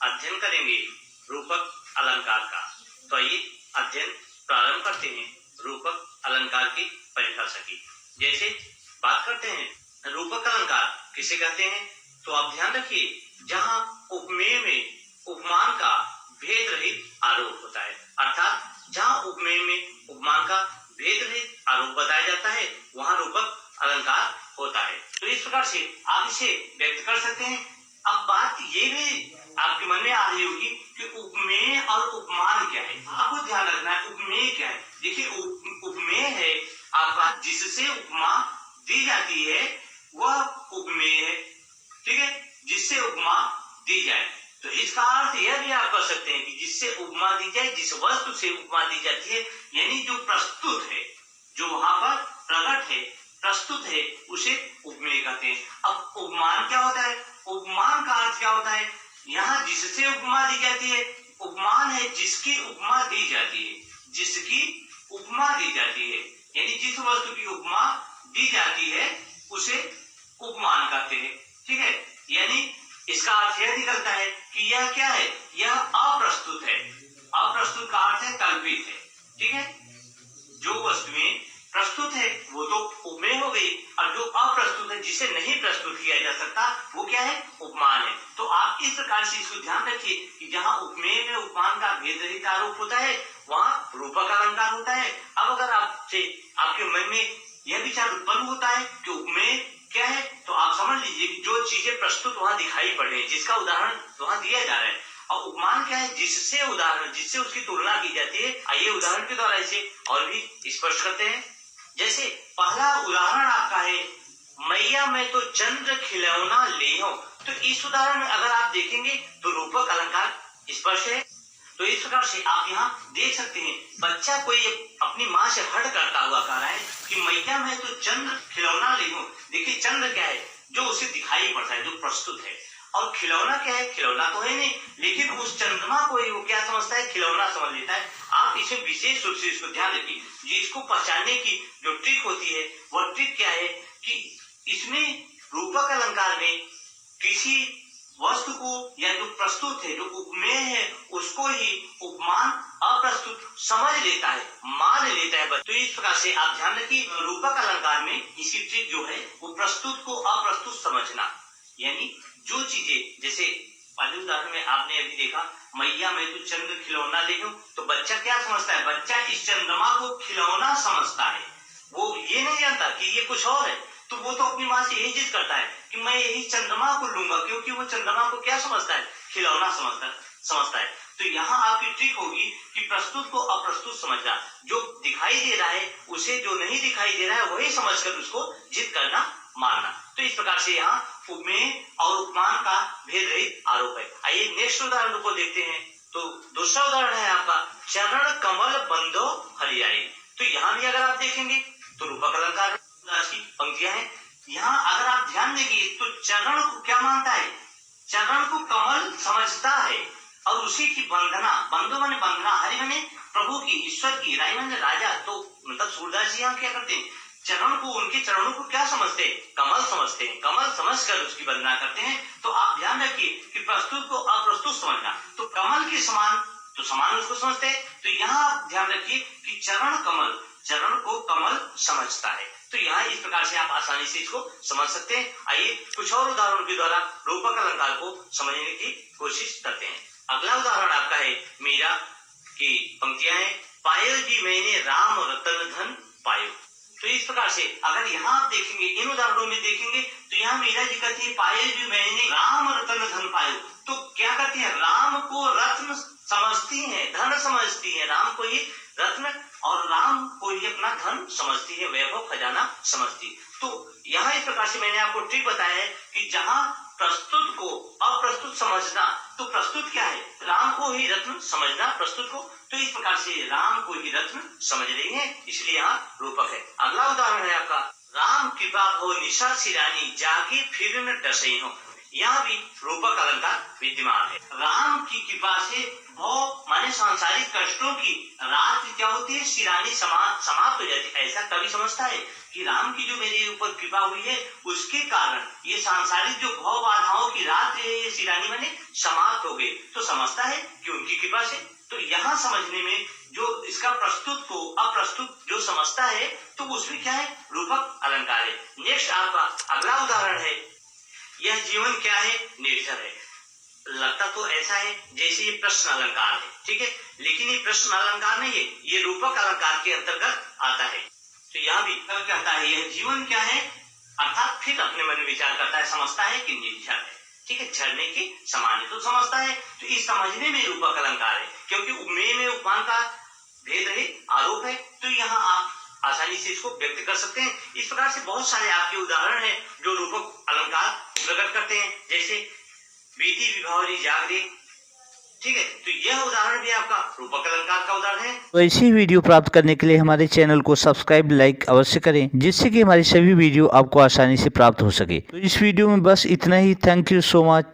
अध्ययन करेंगे रूपक अलंकार का। तो आइए अध्ययन प्रारंभ करते हैं रूपक अलंकार की परिभाषा की। जैसे बात करते हैं रूपक अलंकार किसे कहते हैं, तो आप ध्यान रखिए, जहां उपमेय में उपमान का भेद रहित आरोप होता है, अर्थात जहां उपमेय में उपमान का भेद रहित आरोप बताया जाता है वहां रूपक अलंकार होता है। तो इस प्रकार से आप इसे व्यक्त कर सकते हैं। अब बात ये भी आपके मन में आ रही होगी कि उपमेय और उपमान क्या है। आपको ध्यान रखना है उपमेय क्या है। देखिए उपमेय है आपका जिससे उपमा दी जाती है वह उपमेय है, ठीक है, जिससे उपमा दी जाए। तो इसका अर्थ यह भी आप कर सकते हैं कि जिससे उपमा दी जाए, जिस वस्तु से उपमा दी जाती है, यानी जो प्रस्तुत है, जो वहां पर प्रकट है, प्रस्तुत है, उसे उपमेय कहते हैं। अब उपमान क्या होता है, उपमान का अर्थ क्या होता है, यहाँ जिससे उपमा दी जाती है, उपमान है जिसकी उपमा दी जाती है, जिसकी उपमा दी जाती है, यानी जिस वस्तु की उपमा दी जाती है उसे उपमान कहते हैं, ठीक है। यानी इसका अर्थ यह निकलता है कि यह क्या है, यह अप्रस्तुत है। अप्रस्तुत का अर्थ है कल्पित है, ठीक है। जो वस्तुएं प्रस्तुत है वो तो उपमेय हो गई, और जो अप्रस्तुत है, जिसे नहीं प्रस्तुत किया जा सकता, वो क्या है, उपमान है। तो आप इस प्रकार से इसको ध्यान रखिए कि जहां उपमेय में उपमान का भेद रहित आरोप होता है वहां रूपक अलंकार होता है। अब अगर आपके मन में यह विचार उत्पन्न होता है कि उपमेय क्या है, तो आप समझ लीजिए कि जो चीजें प्रस्तुत वहां दिखाई पड़ रही है, जिसका उदाहरण वहां दिया जा रहा है। और उपमान क्या है, जिससे उदाहरण, जिससे उसकी तुलना की जाती है। आइए उदाहरण के द्वारा इसे और भी स्पष्ट करते हैं। जैसे पहला उदाहरण आपका है, मैया मैं तो चंद्र खिलौना ले हूं। तो इस उदाहरण में अगर आप देखेंगे तो रूपक अलंकार स्पष्ट है। तो इस प्रकार से आप यहाँ देख सकते हैं, बच्चा कोई अपनी माँ से हट करता हुआ कह रहा है कि मैया मैं तो चंद्र खिलौना ले हूं। देखिए चंद्र क्या है, जो उसे दिखाई पड़ता है, जो प्रस्तुत है, और खिलौना क्या है, खिलौना तो है नहीं, लेकिन उस चंद्रमा को ही वो क्या समझता है, खिलौना समझ लेता है। आप इसे विशेष रूप से इसको ध्यान रखिए, जिसको पहचानने की जो ट्रिक होती है वह ट्रिक क्या है कि इसमें रूपक अलंकार में किसी वस्तु को या जो प्रस्तुत है, जो उपमेय है, उसको ही उपमान अप्रस्तुत समझ लेता है, मान लेता है। तो इस प्रकार से आप ध्यान रखिए, रूपक अलंकार में इसकी ट्रिक जो है वो प्रस्तुत को अप्रस्तुत समझना। यानी जो चीजें, जैसे पहले उदाहरण में आपने अभी देखा, मैया मैं तो चंद्र खिलौना ले हूं, तो बच्चा क्या समझता है, बच्चा इस चंद्रमा को खिलौना समझता है। वो ये नहीं जानता कि ये कुछ और है। तो वो तो अपनी माँ से यही जिद करता है कि मैं यही चंद्रमा को लूंगा, क्योंकि वो चंद्रमा को क्या समझता है, खिलौना समझता है। तो यहाँ आपकी ट्रिक होगी कि प्रस्तुत को अप्रस्तुत समझना, जो दिखाई दे रहा है उसे जो नहीं दिखाई दे रहा है वही समझकर उसको जिद करना, मानना। तो इस प्रकार से यहाँ उपमेय और उपमान का भेद रहित आरोप है। आइए नेक्स्ट उदाहरण को देखते हैं। तो दूसरा उदाहरण है आपका, चरण कमल बंदो हरियाई। तो यहाँ भी अगर आप देखेंगे तो रूपक अलंकार की पंक्तियां हैं। यहाँ अगर आप ध्यान देंगे तो चरण को क्या मानता है, चरण को कमल समझता है, और उसी की वंदना, बंधु माने वंदना, हरि माने प्रभु की, ईश्वर की, राय माने राजा। तो मतलब सूरदास जी यहाँ क्या करते हैं, चरण को, उनके चरणों को क्या समझते हैं, कमल समझते हैं, कमल समझकर उसकी वंदना करते हैं। तो आप ध्यान रखिए कि प्रस्तुत को अप्रस्तुत समझना, तो कमल के समान, तो समान उसको समझते हैं। तो यहाँ आप ध्यान रखिए कि चरण कमल, चरण को कमल समझता है। तो यहाँ इस प्रकार से आप आसानी से इसको समझ सकते हैं। आइए कुछ और उदाहरणों के द्वारा रूपक अलंकार को समझने की कोशिश करते हैं। अगला उदाहरण आपका है, मीरा की पंक्तियां हैं, पायो जी मैंने राम रतन धन पायो। तो इस प्रकार से अगर यहाँ आप देखेंगे, इन उदाहरणों में देखेंगे तो यहाँ मीरा जी कहती है, पायो जी मैंने राम रतन धन पायो। तो क्या करती है, राम को रत्न समझती है, धन समझती है, राम को ही रत्न और राम को ही अपना धन समझती है, वैभव खजाना समझती है। तो यहाँ इस प्रकार से मैंने आपको ट्रिक बताया है कि जहाँ प्रस्तुत को अप्रस्तुत समझना, तो प्रस्तुत क्या है, राम को ही रत्न समझना प्रस्तुत को। तो इस प्रकार से राम को ही रत्न समझ रही है, इसलिए यहाँ रूपक है। अगला उदाहरण है आपका, राम कृपा हो निशा सिरानी जागी फिर न डसई हो। यहाँ भी रूपक अलंकार विद्यमान है। राम की कृपा से भव माने सांसारिक कष्टों की रात क्या होती है, सिरानी कहानी समाप्त हो जाती है। ऐसा कवि समझता है कि राम की जो मेरे ऊपर कृपा हुई है उसके कारण ये सांसारिक जो भव बाधाओं की रात श्री रानी मैंने समाप्त हो गई, तो समझता है कि उनकी कृपा से। तो यहाँ समझने में जो इसका प्रस्तुत को अप्रस्तुत जो समझता है तो उसमें क्या है, रूपक अलंकार है। नेक्स्ट आपका अगला उदाहरण है, यह जीवन क्या है, निर्झर है। लगता तो ऐसा है जैसे ये प्रश्न अलंकार है, ठीक है, लेकिन ये प्रश्न अलंकार नहीं है, ये रूपक अलंकार के अंतर्गत आता है। तो यहाँ भी कवि कहता है यह जीवन क्या है, अर्थात फिर अपने मन में विचार करता है, समझता है कि निर्झर है, ठीक है, झरने के समान है, तो समझता है। तो इस समझने में रूपक अलंकार है, क्योंकि उपमेय में उपमान का भेद है, आरोप है, तो यहाँ आप आसानी से इसको व्यक्त कर सकते हैं। इस प्रकार से बहुत सारे आपके उदाहरण हैं जो रूपक अलंकार प्रकट करते हैं, जैसे बीती विभावरी जागरे, ठीक है, तो यह उदाहरण भी आपका रूपक अलंकार का उदाहरण है। तो ऐसी वीडियो प्राप्त करने के लिए हमारे चैनल को सब्सक्राइब लाइक अवश्य करें, जिससे कि हमारी सभी वीडियो आपको आसानी से प्राप्त हो सके। तो इस वीडियो में बस इतना ही। Thank you so much.